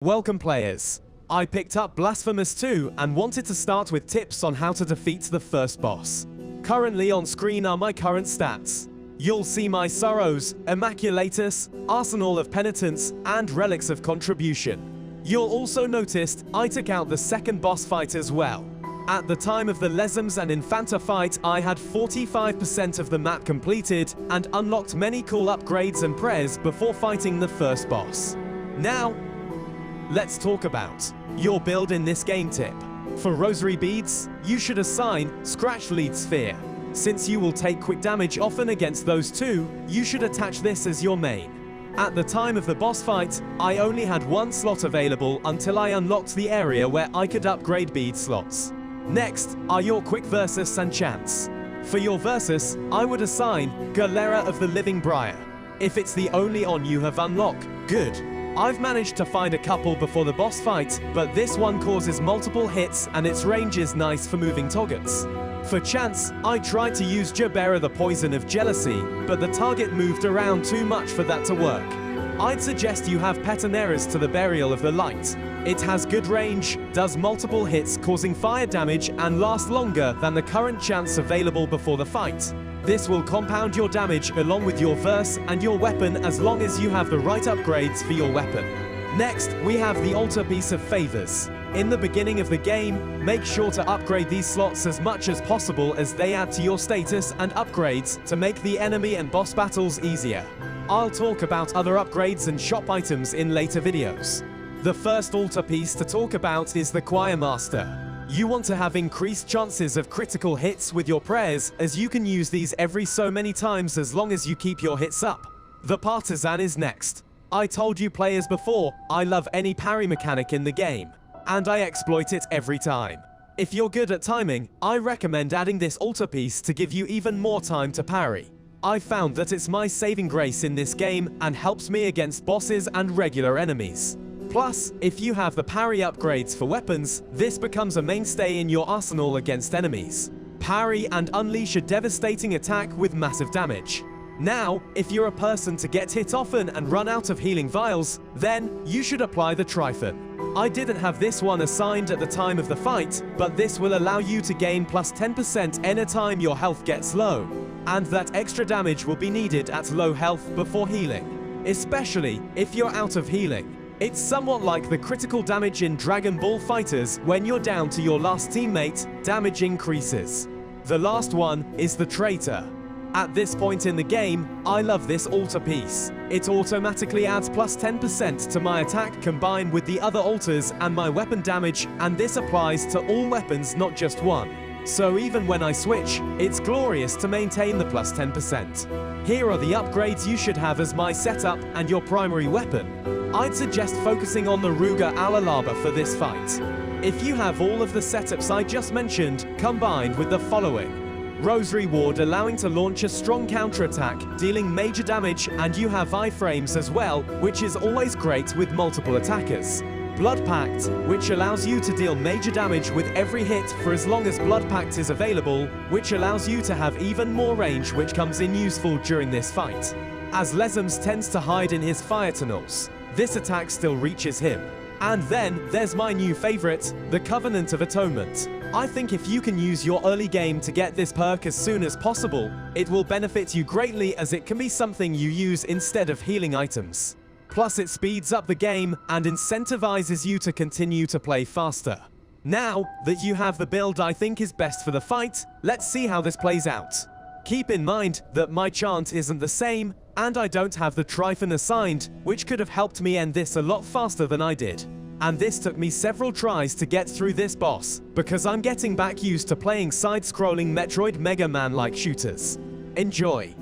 Welcome players. I picked up Blasphemous 2 and wanted to start with tips on how to defeat the first boss. Currently on screen are my current stats. You'll see my Sorrows, Immaculatus, Arsenal of Penitence, and Relics of Contribution. You'll also notice I took out the second boss fight as well. At the time of the Lesmes and Infanta fight, I had 45% of the map completed and unlocked many cool upgrades and prayers before fighting the first boss. Now, let's talk about your build in this game tip. For Rosary Beads, you should assign Scratch Lead Sphere. Since you will take quick damage often against those two, you should attach this as your main. At the time of the boss fight, I only had one slot available until I unlocked the area where I could upgrade bead slots. Next are your quick versus and chants. For your versus, I would assign Galera of the Living Briar. If it's the only on you have unlocked, good. I've managed to find a couple before the boss fight, but this one causes multiple hits and its range is nice for moving targets. For chance, I tried to use Jabera the Poison of Jealousy, but the target moved around too much for that to work. I'd suggest you have Petaneras to the Burial of the Light. It has good range, does multiple hits causing fire damage, and lasts longer than the current chance available before the fight. This will compound your damage along with your verse and your weapon as long as you have the right upgrades for your weapon. Next, we have the Altarpiece of Favors. In the beginning of the game, make sure to upgrade these slots as much as possible as they add to your status and upgrades to make the enemy and boss battles easier. I'll talk about other upgrades and shop items in later videos. The first altarpiece to talk about is the Choir Master. You want to have increased chances of critical hits with your prayers, as you can use these every so many times as long as you keep your hits up. The Partisan is next. I told you players before, I love any parry mechanic in the game, and I exploit it every time. If you're good at timing, I recommend adding this altarpiece to give you even more time to parry. I've found that it's my saving grace in this game and helps me against bosses and regular enemies. Plus, if you have the parry upgrades for weapons, this becomes a mainstay in your arsenal against enemies. Parry and unleash a devastating attack with massive damage. Now, if you're a person to get hit often and run out of healing vials, then you should apply the Tryphon. I didn't have this one assigned at the time of the fight, but this will allow you to gain plus 10% anytime your health gets low, and that extra damage will be needed at low health before healing, especially if you're out of healing. It's somewhat like the critical damage in Dragon Ball FighterZ. When you're down to your last teammate, damage increases. The last one is the Traitor. At this point in the game, I love this altarpiece. It automatically adds plus 10% to my attack combined with the other altars and my weapon damage, and this applies to all weapons, not just one. So even when I switch, it's glorious to maintain the plus 10%. Here are the upgrades you should have as my setup and your primary weapon. I'd suggest focusing on the Ruga Alalaba for this fight. If you have all of the setups I just mentioned, combined with the following. Rosary Ward, allowing to launch a strong counterattack, dealing major damage, and you have iframes as well, which is always great with multiple attackers. Blood Pact, which allows you to deal major damage with every hit for as long as Blood Pact is available, which allows you to have even more range, which comes in useful during this fight. As Lesmes tends to hide in his fire tunnels, this attack still reaches him. And then there's my new favorite, the Covenant of Atonement. I think if you can use your early game to get this perk as soon as possible, it will benefit you greatly, as it can be something you use instead of healing items. Plus it speeds up the game and incentivizes you to continue to play faster. Now that you have the build I think is best for the fight, let's see how this plays out. Keep in mind that my chant isn't the same, and I don't have the Tryphon assigned, which could have helped me end this a lot faster than I did. And this took me several tries to get through this boss, because I'm getting back used to playing side-scrolling Metroid Mega Man-like shooters. Enjoy!